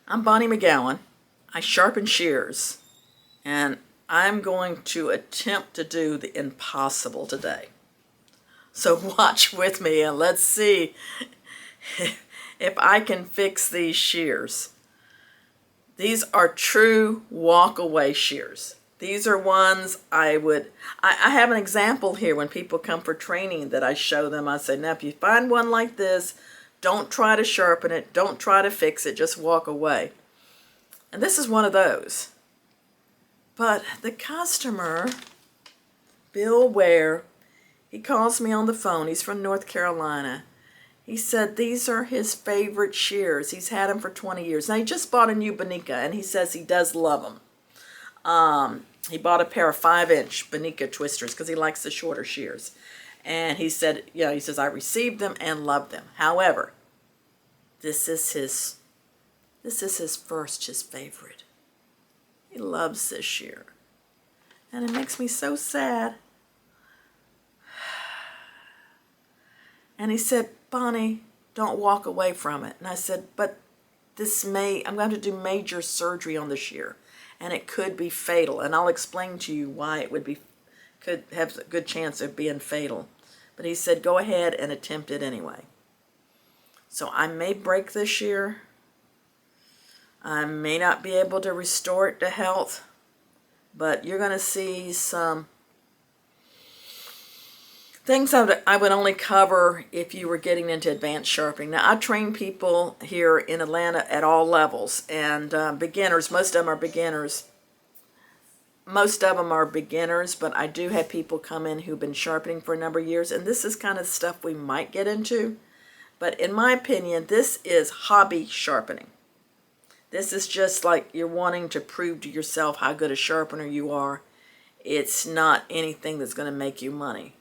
I'm Bonnie McGowan. I sharpen shears, and I'm going to attempt to do the impossible today. So watch with me and let's see if I can fix these shears. These are true walk-away shears. These are ones I have an example here when people come for training that I show them. I say, now if you find one like this, don't try to sharpen it, don't try to fix it, just walk away. And this is one of those. But the customer, Bill Ware, he calls me on the phone. He's from North Carolina. He said these are his favorite shears. He's had them for 20 years. Now, he just bought a new Bonica, and he says he does love them. He bought a pair of 5-inch Bonica twisters because he likes the shorter shears. And he said, he says, I received them and loved them. However, this is his favorite. He loves this shear. And it makes me so sad. And he said, Bonnie, don't walk away from it. And I said, but I'm going to do major surgery on the shear. And it could be fatal. And I'll explain to you why it could have a good chance of being fatal. But he said, go ahead and attempt it anyway. So I may break this shear. I may not be able to restore it to health, but you're going to see some things I would only cover if you were getting into advanced sharpening. Now, I train people here in Atlanta at all levels, and beginners. Most of them are beginners. But I do have people come in who've been sharpening for a number of years, and this is kind of stuff we might get into. But in my opinion, this is hobby sharpening. This is just like you're wanting to prove to yourself how good a sharpener you are. It's not anything that's going to make you money.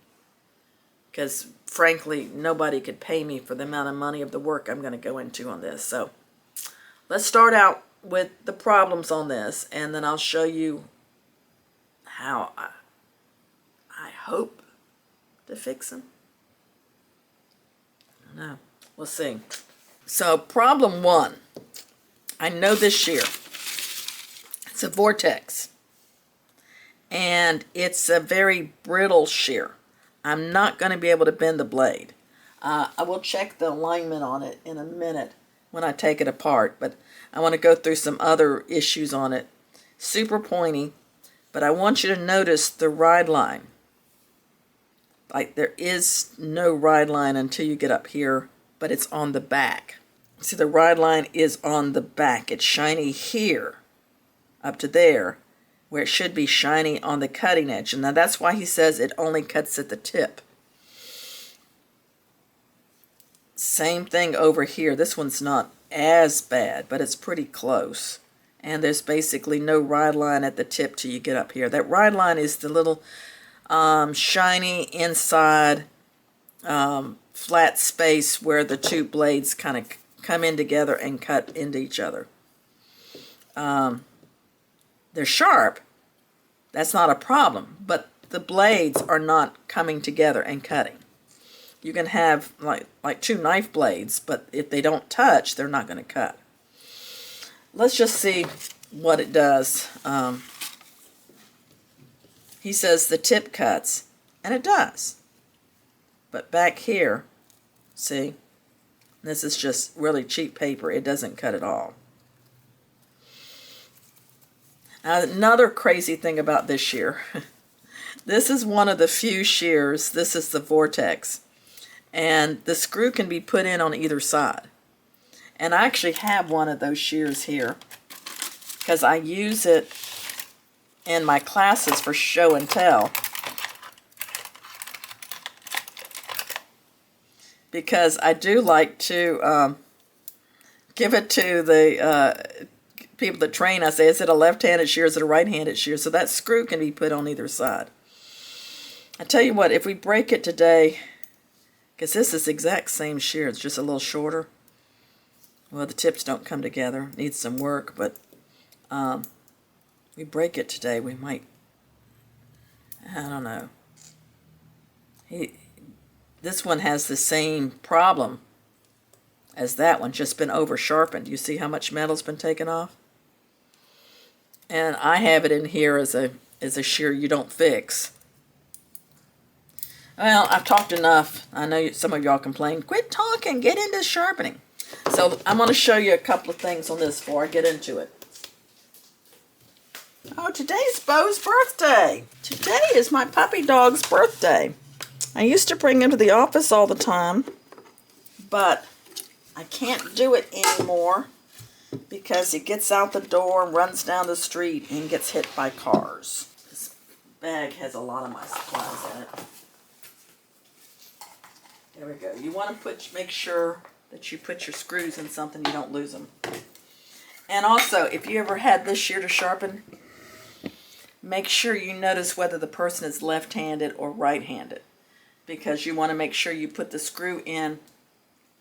Because, frankly, nobody could pay me for the amount of money of the work I'm going to go into on this. So, let's start out with the problems on this, and then I'll show you how I hope to fix them. I don't know. We'll see. So, problem one. I know this shear. It's a Vortex. And it's a very brittle shear. I'm not going to be able to bend the blade. I will check the alignment on it in a minute when I take it apart. But I want to go through some other issues on it. Super pointy. But I want you to notice the ride line. Like there is no ride line until you get up here. But it's on the back. See, the ride line is on the back. It's shiny here, up to there, where it should be shiny on the cutting edge. And now that's why he says it only cuts at the tip. Same thing over here. This one's not as bad, but it's pretty close. And there's basically no ride line at the tip till you get up here. That ride line is the little shiny inside flat space where the two blades kind of come in together and cut into each other. They're sharp. That's not a problem. But the blades are not coming together and cutting. You can have like two knife blades, but if they don't touch, they're not going to cut. Let's just see what it does. He says the tip cuts, and it does. But back here, see? This is just really cheap paper. It doesn't cut at all. Another crazy thing about this shear. This is one of the few shears. This is the Vortex. And the screw can be put in on either side. And I actually have one of those shears here because I use it in my classes for show and tell. Because I do like to give it to the people that train. I say, is it a left-handed shear? Is it a right-handed shear? So that screw can be put on either side. I tell you what, if we break it today, because this is the exact same shear, it's just a little shorter. Well, the tips don't come together. Needs some work, but we break it today, we might, I don't know. This one has the same problem. as that one's just been over sharpened. You see how much metal's been taken off? And I have it in here as a shear you don't fix. Well, I've talked enough. I know some of y'all complain, quit talking, get into sharpening. So I'm going to show you a couple of things on this before I get into it. Oh, today's Bo's birthday. Today is my puppy dog's birthday. I used to bring him to the office all the time, but I can't do it anymore because he gets out the door and runs down the street and gets hit by cars. This bag has a lot of my supplies in it. There we go. You want to make sure that you put your screws in something you don't lose them. And also, if you ever had this shear to sharpen, make sure you notice whether the person is left-handed or right-handed, because you want to make sure you put the screw in.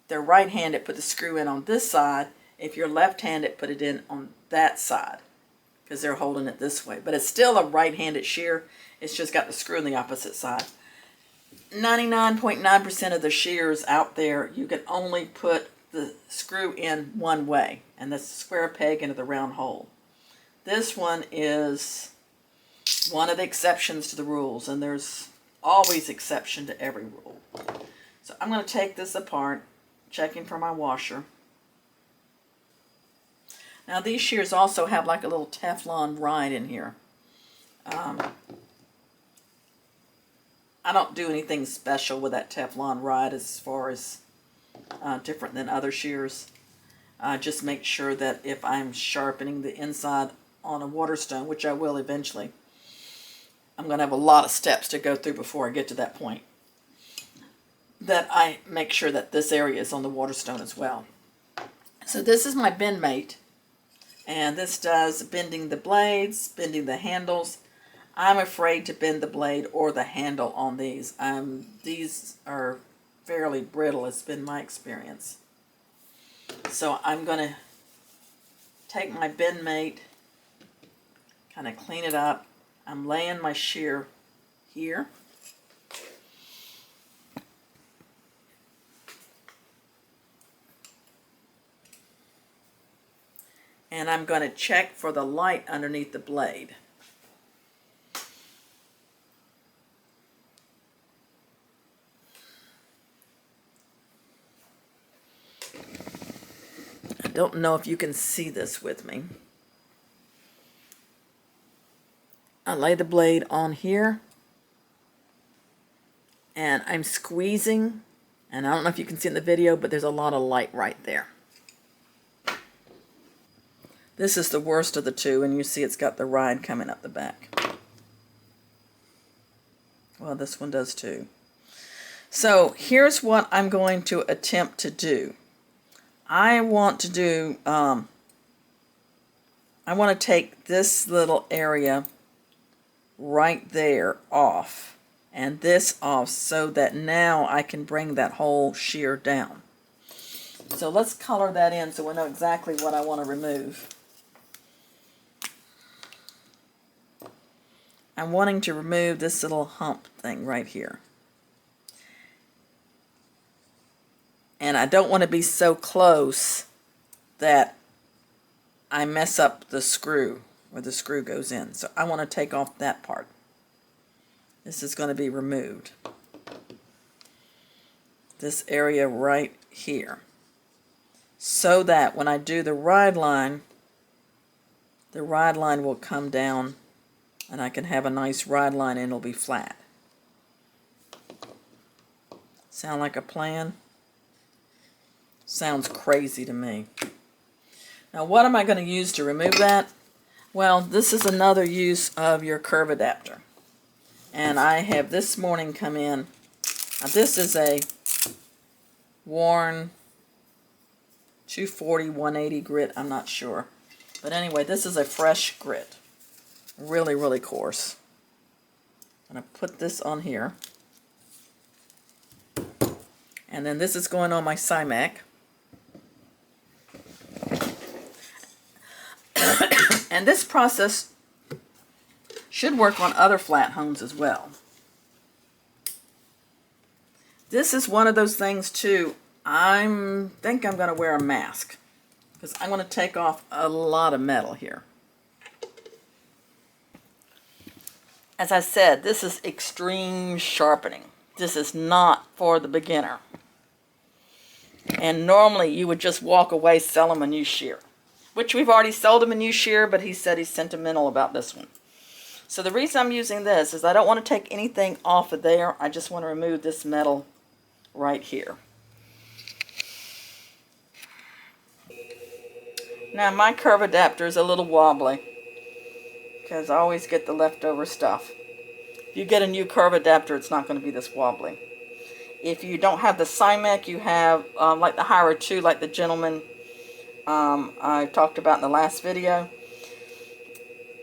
If they're right-handed, put the screw in on this side. If you're left-handed, put it in on that side, because they're holding it this way. But it's still a right-handed shear. It's just got the screw on the opposite side. 99.9% of the shears out there, you can only put the screw in one way, and that's the square peg into the round hole. This one is one of the exceptions to the rules, and there's always exception to every rule. So I'm going to take this apart, checking for my washer. Now these shears also have like a little Teflon ride in here. I don't do anything special with that Teflon ride as far as different than other shears. Just make sure that if I'm sharpening the inside on a Waterstone, which I will eventually, I'm going to have a lot of steps to go through before I get to that point, that I make sure that this area is on the Waterstone as well. So this is my bend mate, and this does bending the blades, bending the handles. I'm afraid to bend the blade or the handle on these. These are fairly brittle, it's been my experience. So I'm going to take my bend mate, kind of clean it up. I'm laying my shear here. And I'm going to check for the light underneath the blade. I don't know if you can see this with me. I lay the blade on here, and I'm squeezing, and I don't know if you can see in the video, but there's a lot of light right there. This is the worst of the two, and you see it's got the ride coming up the back. Well, this one does too. So here's what I'm going to attempt to do. I want to do, I want to take this little area right there off, and this off, so that now I can bring that whole shear down. So let's color that in so we know exactly what I want to remove. I'm wanting to remove this little hump thing right here. And I don't want to be so close that I mess up the screw, where the screw goes in. So I want to take off that part. This is going to be removed. This area right here. So that when I do the ride line will come down, and I can have a nice ride line and it'll be flat. Sound like a plan? Sounds crazy to me. Now what am I going to use to remove that? Well, this is another use of your curve adapter. And I have this morning come in. Now this is a worn 240, 180 grit, I'm not sure. But anyway, this is a fresh grit. Really, really coarse. I'm going to put this on here. And then this is going on my Cymac. And this process should work on other flat hones as well. This is one of those things too, I think I'm going to wear a mask because I'm going to take off a lot of metal here. As I said, this is extreme sharpening. This is not for the beginner. And normally you would just walk away, sell him a new shear, which we've already sold him a new shear, but he said he's sentimental about this one. So the reason I'm using this is I don't want to take anything off of there. I just want to remove this metal right here. Now my curve adapter is a little wobbly because I always get the leftover stuff. If you get a new curve adapter, it's not going to be this wobbly. If you don't have the Cymec, you have like the Hyra 2, like the gentleman I talked about in the last video.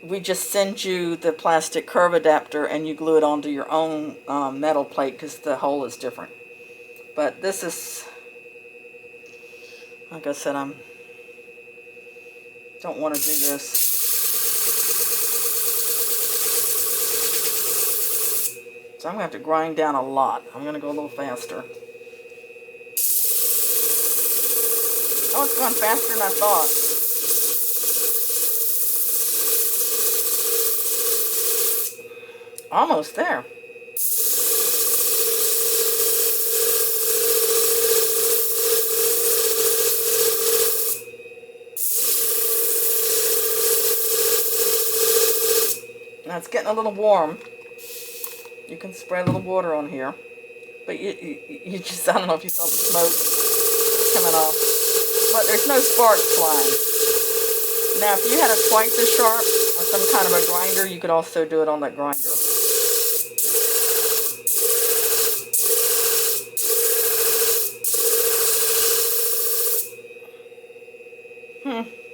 We just send you the plastic curve adapter and you glue it onto your own metal plate because the hole is different. But this is, like I said, don't want to do this. So I'm going to have to grind down a lot. I'm going to go a little faster. Oh, it's going faster than I thought. Almost there. Now it's getting a little warm. You can spray a little water on here. But you just, I don't know if you saw the smoke coming off. But there's no sparks flying. Now if you had a twice as sharp or some kind of a grinder, you could also do it on that grinder.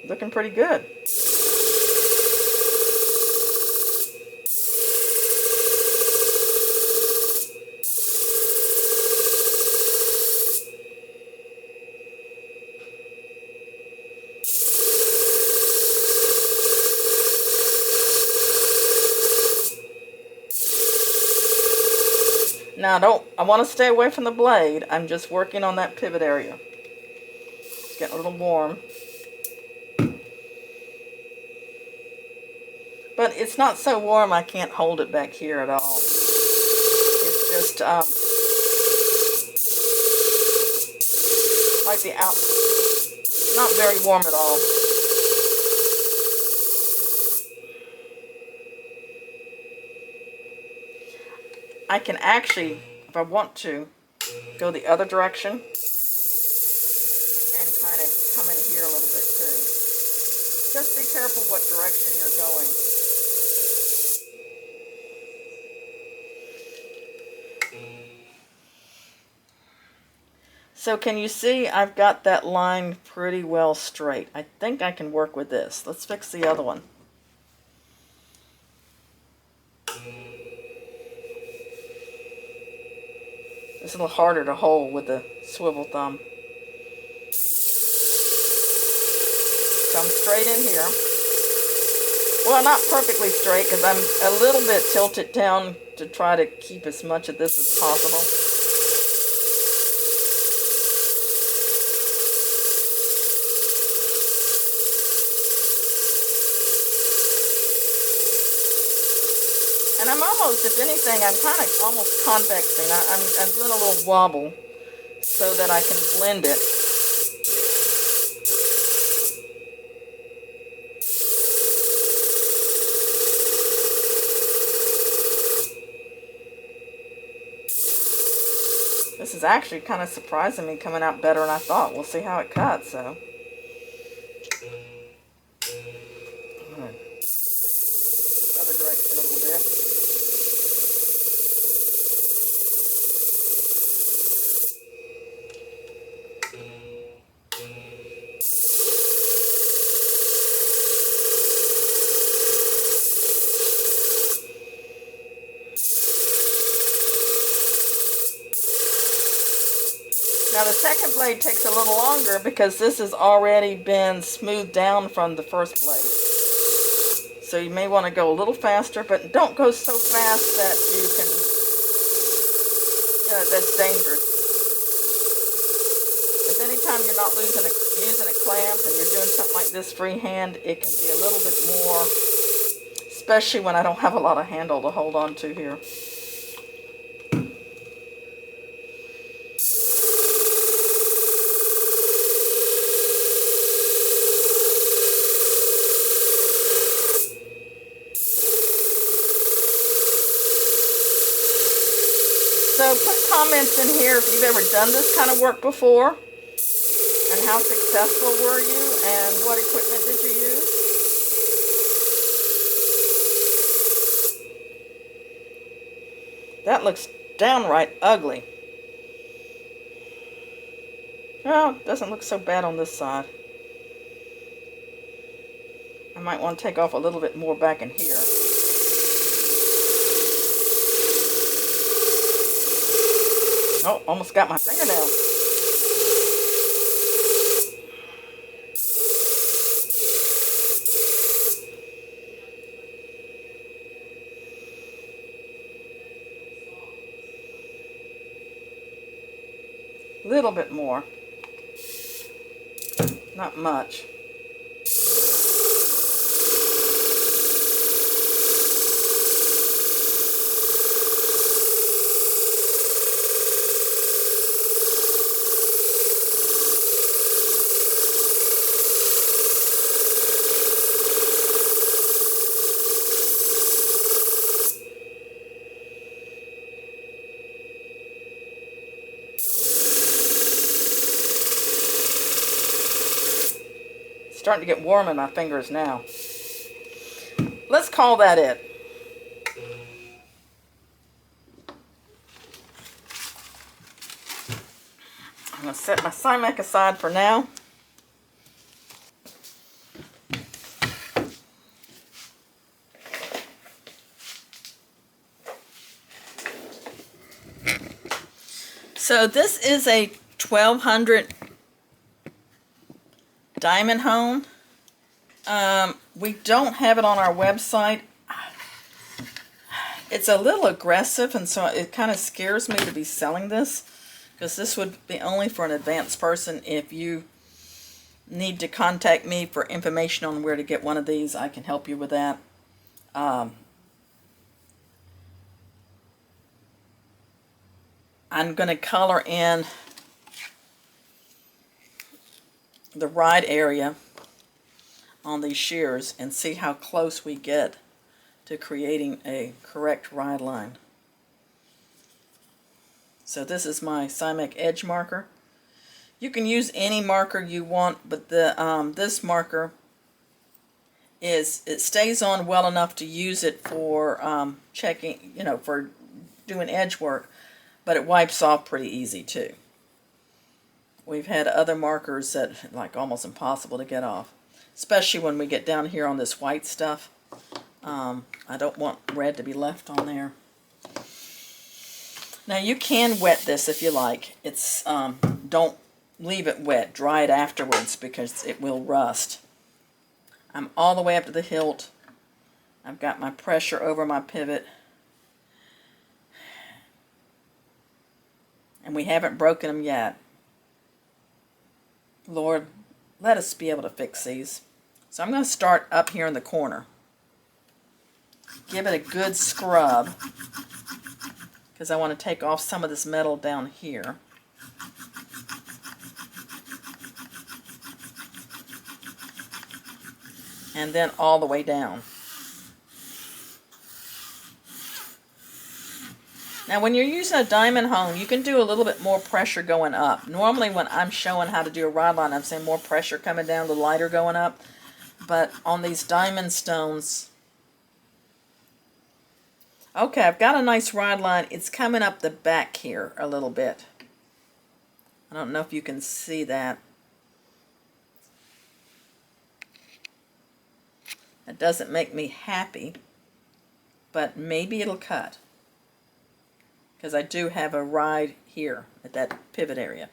Looking pretty good. Now I want to stay away from the blade. I'm just working on that pivot area. It's getting a little warm. But it's not so warm I can't hold it back here at all. It's just like the out, not very warm at all. I can actually, if I want to, go the other direction and kind of come in here a little bit too. Just be careful what direction you're going. So can you see I've got that line pretty well straight. I think I can work with this. Let's fix the other one. It's a little harder to hold with the swivel thumb. So I'm straight in here. Well, not perfectly straight because I'm a little bit tilted down to try to keep as much of this as possible. And I'm almost, if anything, I'm kind of almost convexing. I'm doing a little wobble so that I can blend it. This is actually kind of surprising me, coming out better than I thought. We'll see how it cuts, so. Other direction a little bit. Now the second blade takes a little longer because this has already been smoothed down from the first blade. So you may want to go a little faster, but don't go so fast that you can, that's dangerous. anytime you're not using a clamp and you're doing something like this freehand, it can be a little bit more, especially when I don't have a lot of handle to hold on to here. So put comments in here if you've ever done this kind of work before, and how successful were you, and what equipment did you use? That looks downright ugly. Well, it doesn't look so bad on this side. I might want to take off a little bit more back in here. Oh, almost got my fingernail. Little bit more. Not much. Starting to get warm in my fingers now. Let's call that it. I'm going to set my Simek aside for now. So this is a 1200 diamond hone. We don't have it on our website. It's a little aggressive, and so it kind of scares me to be selling this, because this would be only for an advanced person. If you need to contact me for information on where to get one of these, I can help you with that. I'm going to color in the ride area on these shears and see how close we get to creating a correct ride line. So this is my Simek edge marker. You can use any marker you want, but the this marker it stays on well enough to use it for checking, for doing edge work, but it wipes off pretty easy too. We've had other markers that like almost impossible to get off, especially when we get down here on this white stuff. I don't want red to be left on there. Now you can wet this if you like. It's don't leave it wet. Dry it afterwards because it will rust. I'm all the way up to the hilt. I've got my pressure over my pivot. And we haven't broken them yet. Lord, let us be able to fix these. So I'm going to start up here in the corner. Give it a good scrub, because I want to take off some of this metal down here. And then all the way down. Now when you're using a diamond hone, you can do a little bit more pressure going up. Normally when I'm showing how to do a ride line, I'm saying more pressure coming down, the lighter going up. But on these diamond stones, okay, I've got a nice ride line. It's coming up the back here a little bit. I don't know if you can see that. That doesn't make me happy, but maybe it'll cut, because I do have a ride here at that pivot area.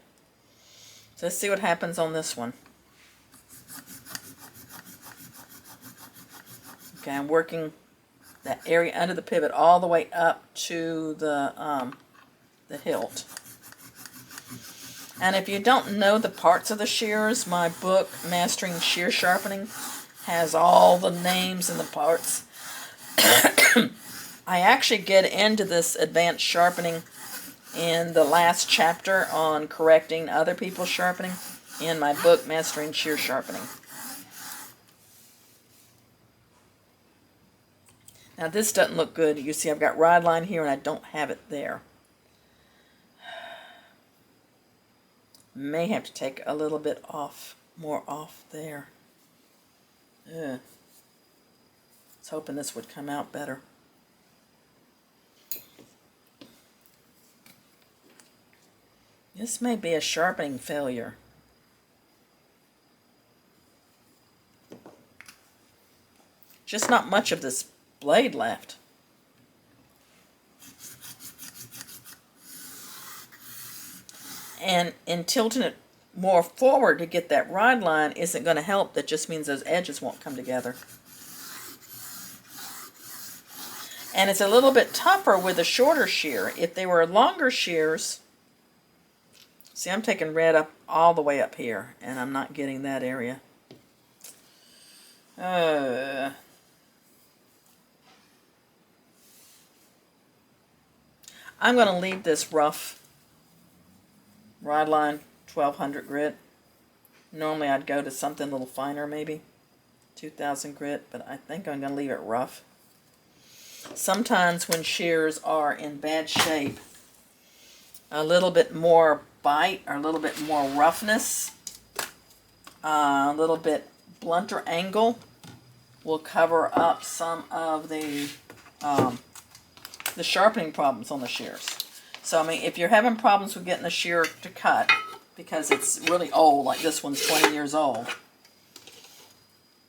So let's see what happens on this one. Okay, I'm working that area under the pivot all the way up to the hilt. And if you don't know the parts of the shears, my book, Mastering Shear Sharpening, has all the names and the parts. I actually get into this advanced sharpening in the last chapter on correcting other people's sharpening in my book, Mastering Shear Sharpening. Now this doesn't look good. You see I've got Rideline here and I don't have it there. May have to take a little bit off, more off there. Ugh. I was hoping this would come out better. This may be a sharpening failure. Just not much of this blade left. And in tilting it more forward to get that ride line isn't going to help. That just means those edges won't come together. And it's a little bit tougher with a shorter shear. If they were longer shears, see, I'm taking red up all the way up here, and I'm not getting that area. I'm going to leave this rough Rideline 1200 grit. Normally I'd go to something a little finer, maybe 2000 grit, but I think I'm going to leave it rough. Sometimes when shears are in bad shape, a little bit more bite or a little bit more roughness, a little bit blunter angle will cover up some of the sharpening problems on the shears. So, I mean, if you're having problems with getting the shear to cut because it's really old, like this one's 20 years old,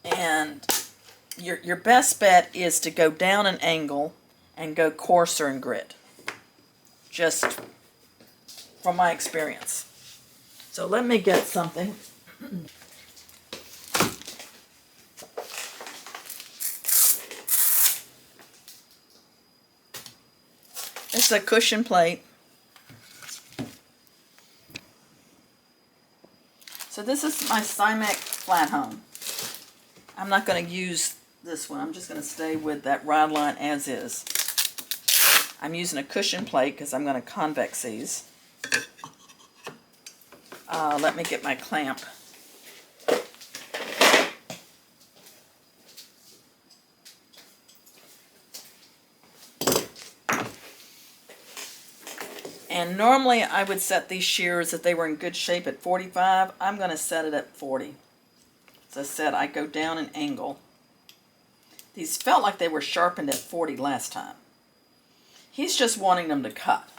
and your best bet is to go down an angle and go coarser in grit, just from my experience. So let me get something. It's a cushion plate. So this is my Simex flat home. I'm not going to use this one. I'm just going to stay with that Rideline as is. I'm using a cushion plate because I'm going to convex these. Let me get my clamp. And normally I would set these shears, if they were in good shape, at 45. I'm going to set it at 40. As I said, I go down an angle. These felt like they were sharpened at 40 last time. He's just wanting them to cut.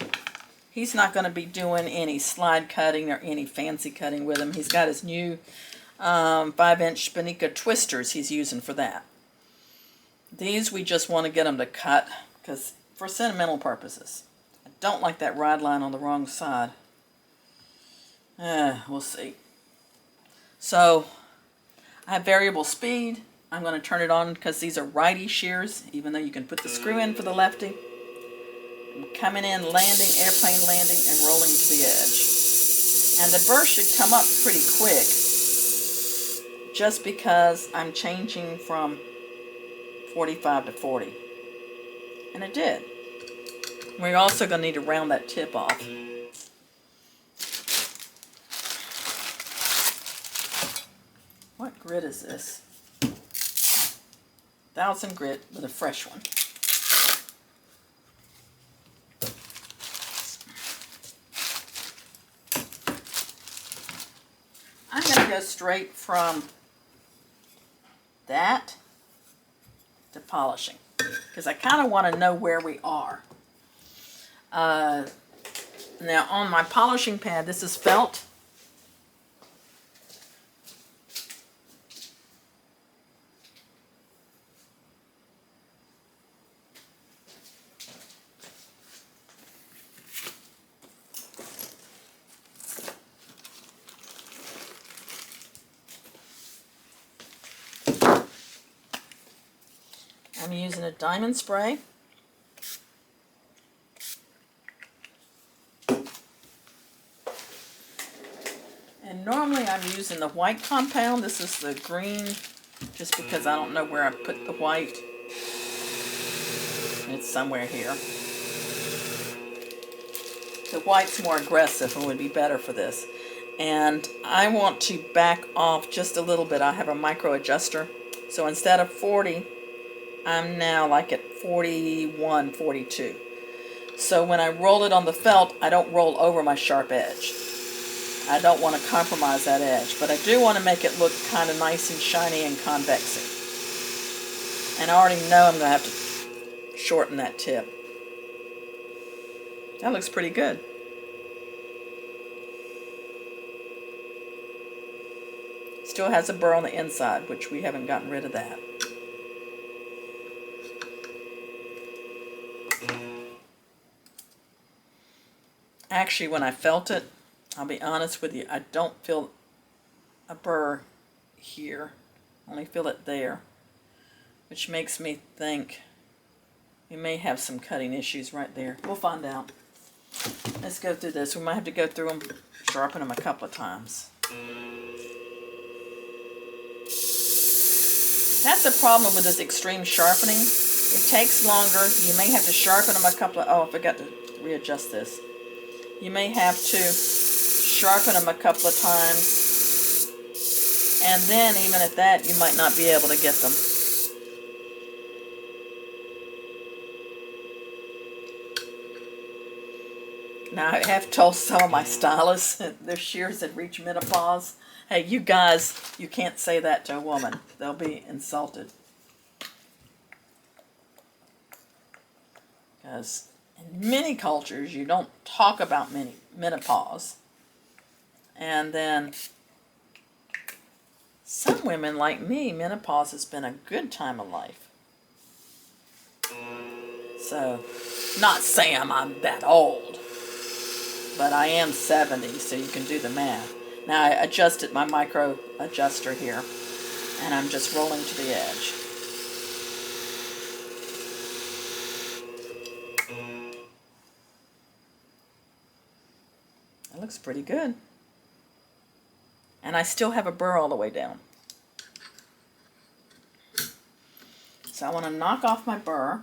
He's not going to be doing any slide cutting or any fancy cutting with them. He's got his new 5-inch Spinica twisters he's using for that. These we just want to get them to cut because for sentimental purposes. I don't like that ride line on the wrong side. We'll see. So I have variable speed. I'm going to turn it on because these are righty shears, even though you can put the screw in for the lefty. I'm coming in, landing, airplane landing, and rolling to the edge. And the burst should come up pretty quick just because I'm changing from 45 to 40. And it did. We're also going to need to round that tip off. What grit is this? 1000 grit with a fresh one. I'm going to go straight from that to polishing because I kind of want to know where we are. Now on my polishing pad, this is felt. I'm using a diamond spray. using the white compound. This is the green, just because I don't know where I put the white. It's somewhere here. The white's more aggressive and would be better for this. And I want to back off just a little bit. I have a micro adjuster. So instead of 40, I'm now like at 41, 42. So when I roll it on the felt, I don't roll over my sharp edge. I don't want to compromise that edge, but I do want to make it look kind of nice and shiny and convexy. And I already know I'm going to have to shorten that tip. That looks pretty good. Still has a burr on the inside, which we haven't gotten rid of that. Actually, when I felt it, I'll be honest with you, I don't feel a burr here. I only feel it there, which makes me think we may have some cutting issues right there. We'll find out. Let's go through this. We might have to go through them, sharpen them a couple of times. That's the problem with this extreme sharpening. It takes longer. You may have to sharpen them a couple of... Oh, I forgot to readjust this. You may have to sharpen them a couple of times. And then, even at that, you might not be able to get them. Now, I have told some of my stylists their shears had reached menopause. Hey, you guys, you can't say that to a woman. They'll be insulted. Because in many cultures, you don't talk about menopause. And then some women like me, menopause has been a good time of life. So, not saying I'm that old, but I am 70, so you can do the math. Now I adjusted my micro adjuster here, and I'm just rolling to the edge. That looks pretty good. And I still have a burr all the way down. So I want to knock off my burr.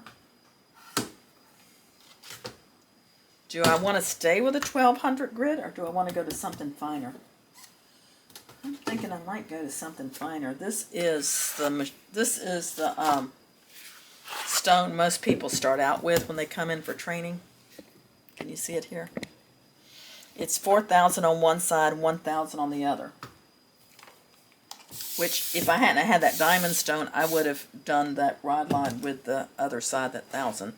Do I want to stay with a 1200 grit, or do I want to go to something finer? I'm thinking I might go to something finer. This is the stone most people start out with when they come in for training. Can you see it here? It's 4,000 on one side, 1,000 on the other. Which, if I hadn't had that diamond stone, I would have done that Rideline with the other side, that 1,000.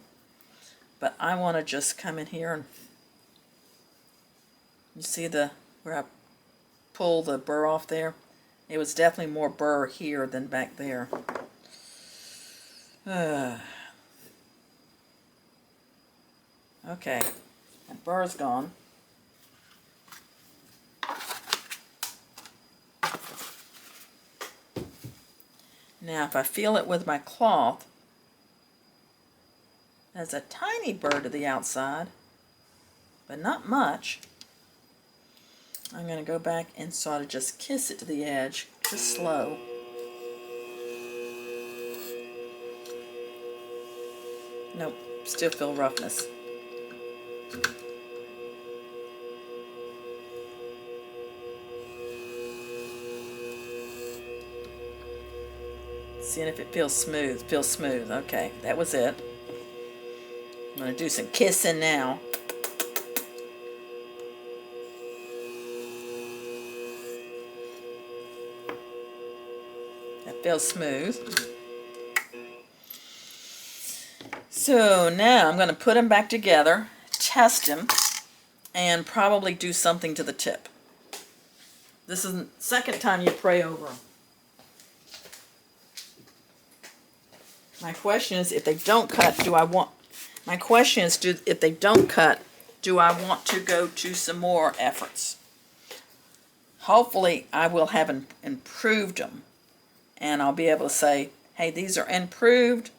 But I want to just come in here and you see where I pull the burr off there? It was definitely more burr here than back there. Okay, that burr's gone. Now if I feel it with my cloth, there's a tiny burr to the outside, but not much. I'm going to go back and sort of just kiss it to the edge, just slow. Nope, still feel roughness. Seeing if it feels smooth. Feels smooth. Okay, that was it. I'm going to do some kissing now. Feels smooth. So now I'm going to put them back together, test them, and probably do something to the tip. This is the second time you pray over them. My question is, if they don't cut, if they don't cut, do I want to go to some more efforts? Hopefully I will have improved them. And I'll be able to say, hey, these are improved,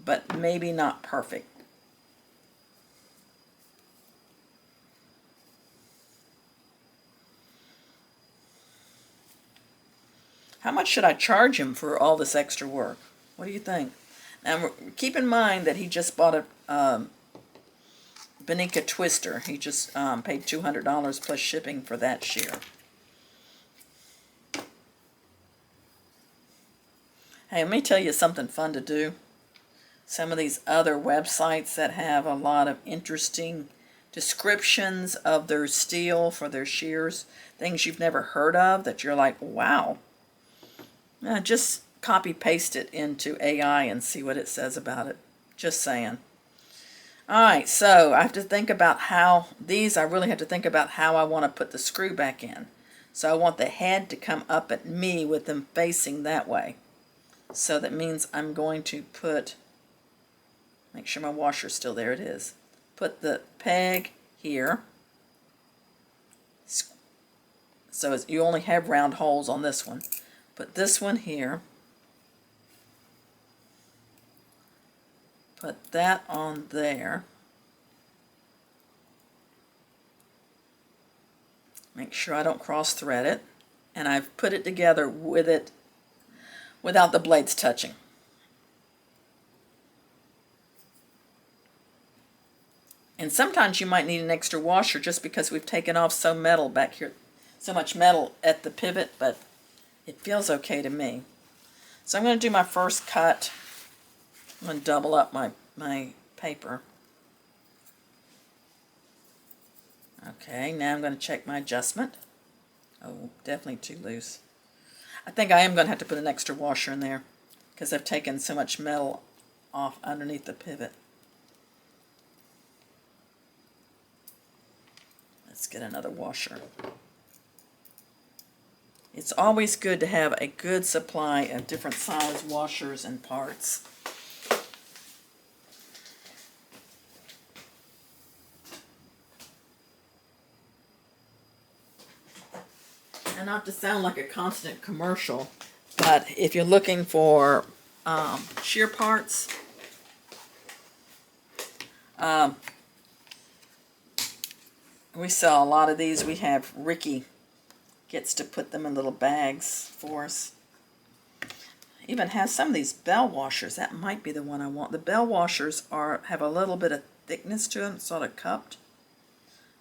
but maybe not perfect. How much should I charge him for all this extra work? What do you think? Now, keep in mind that he just bought a Benica twister. He just paid $200 plus shipping for that shear. Hey, let me tell you something fun to do. Some of these other websites that have a lot of interesting descriptions of their steel for their shears, things you've never heard of that you're like, wow. Just copy paste it into AI and see what it says about it. Just saying. Alright, so I have to think about how I really have to think about how I want to put the screw back in. So I want the head to come up at me with them facing that way. So that means I'm going to make sure my washer's still there. It is. Put the peg here. So you only have round holes on this one. Put this one here. Put that on there. Make sure I don't cross thread it. And I've put it together with it without the blades touching. And sometimes you might need an extra washer just because we've taken off so much metal at the pivot, but it feels okay to me. So I'm going to do my first cut. I'm going to double up my paper. Okay, now I'm going to check my adjustment. Oh, definitely too loose. I think I am going to have to put an extra washer in there because I've taken so much metal off underneath the pivot. Let's get another washer. It's always good to have a good supply of different size washers and parts. And not to sound like a constant commercial, but if you're looking for shear parts, we sell a lot of these. We have Ricky gets to put them in little bags for us. Even has some of these bell washers. That might be the one I want. The bell washers have a little bit of thickness to them, sort of cupped.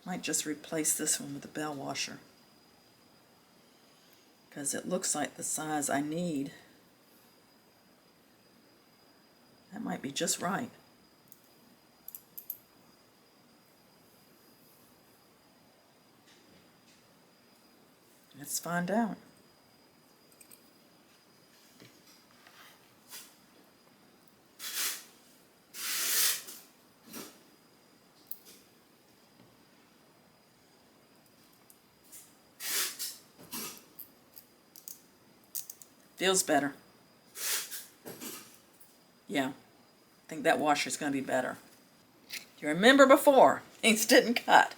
Might just replace this one with a bell washer because it looks like the size I need. That might be just right. Let's find out. Feels better. Yeah, I think that washer's going to be better. Do you remember before? Things didn't cut.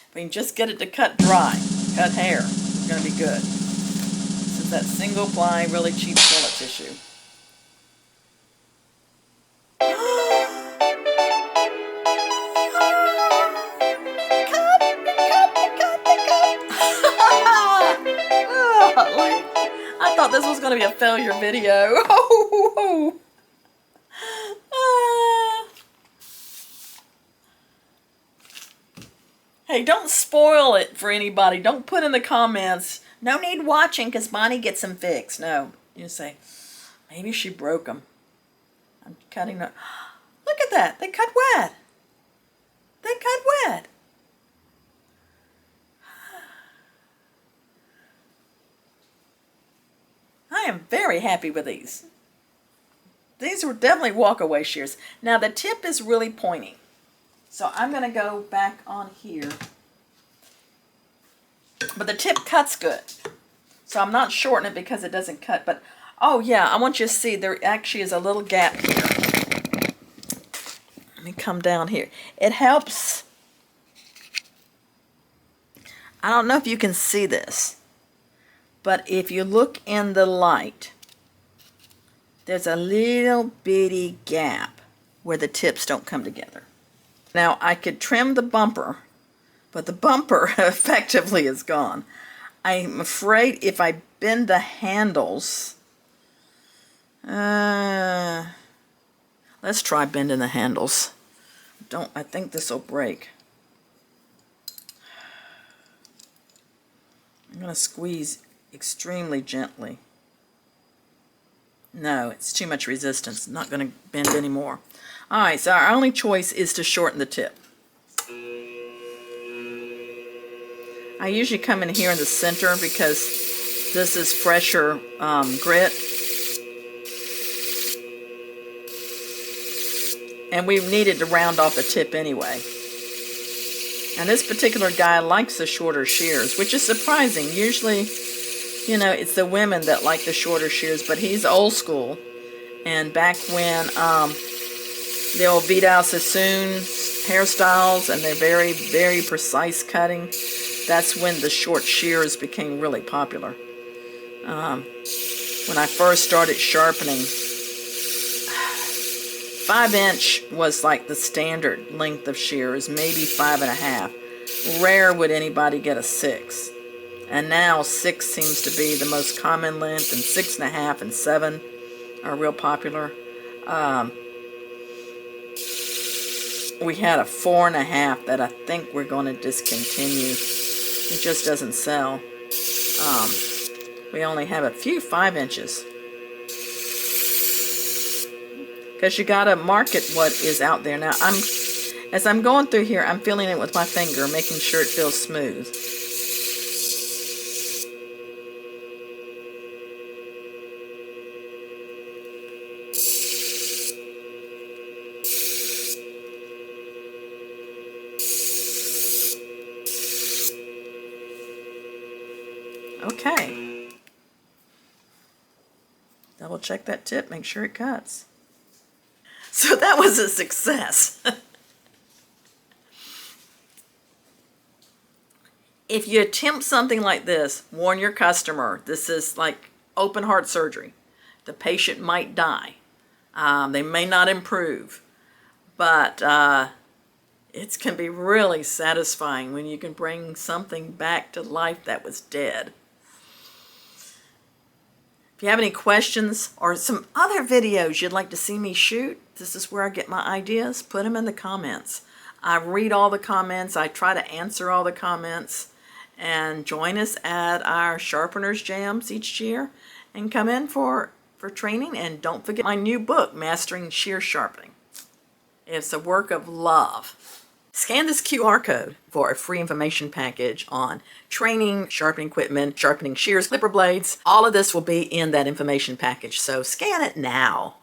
If we can just get it to cut dry, cut hair, it's going to be good. This is that single ply, really cheap fillet tissue. I thought this was going to be a failure video. Hey, don't spoil it for anybody. Don't put in the comments, no need watching because Bonnie gets them fixed. No, you say, maybe she broke them. I'm cutting them. Look at that. They cut wet. They cut wet. I am very happy with these. These were definitely walk-away shears. Now the tip is really pointy. So I'm going to go back on here. But the tip cuts good. So I'm not shortening it because it doesn't cut. But, oh yeah, I want you to see there actually is a little gap here. Let me come down here. It helps. I don't know if you can see this. But if you look in the light, there's a little bitty gap where the tips don't come together. Now I could trim the bumper, but the bumper effectively is gone. I'm afraid if I bend the handles, let's try bending the handles. I think this will break. I'm going to squeeze extremely gently. No, it's too much resistance. Not going to bend anymore. Alright, so our only choice is to shorten the tip. I usually come in here in the center because this is fresher grit. And we needed to round off the tip anyway. And this particular guy likes the shorter shears, which is surprising. Usually, you know, it's the women that like the shorter shears, but he's old school. And back when the old Vidal Sassoon hairstyles and they're very, very precise cutting, that's when the short shears became really popular. When I first started sharpening, 5" was like the standard length of shears, maybe 5.5. Rare would anybody get a 6. And now 6 seems to be the most common length, and 6.5 and 7 are real popular. We had a 4.5 that I think we're going to discontinue. It just doesn't sell. We only have a few 5 inches. Because you got to market what is out there. Now, as I'm going through here, I'm feeling it with my finger, making sure it feels smooth. Okay. Double check that tip, make sure it cuts. So that was a success. If you attempt something like this, warn your customer. This is like open heart surgery. The patient might die. They may not improve. But it can be really satisfying when you can bring something back to life that was dead. If you have any questions or some other videos you'd like to see me shoot, this is where I get my ideas. Put them in the comments. I read all the comments. I try to answer all the comments. And join us at our Sharpeners Jams each year. And come in for training. And don't forget my new book, Mastering Shear Sharpening. It's a work of love. Scan this QR code for a free information package on training, sharpening equipment, sharpening shears, clipper blades. All of this will be in that information package, so scan it now.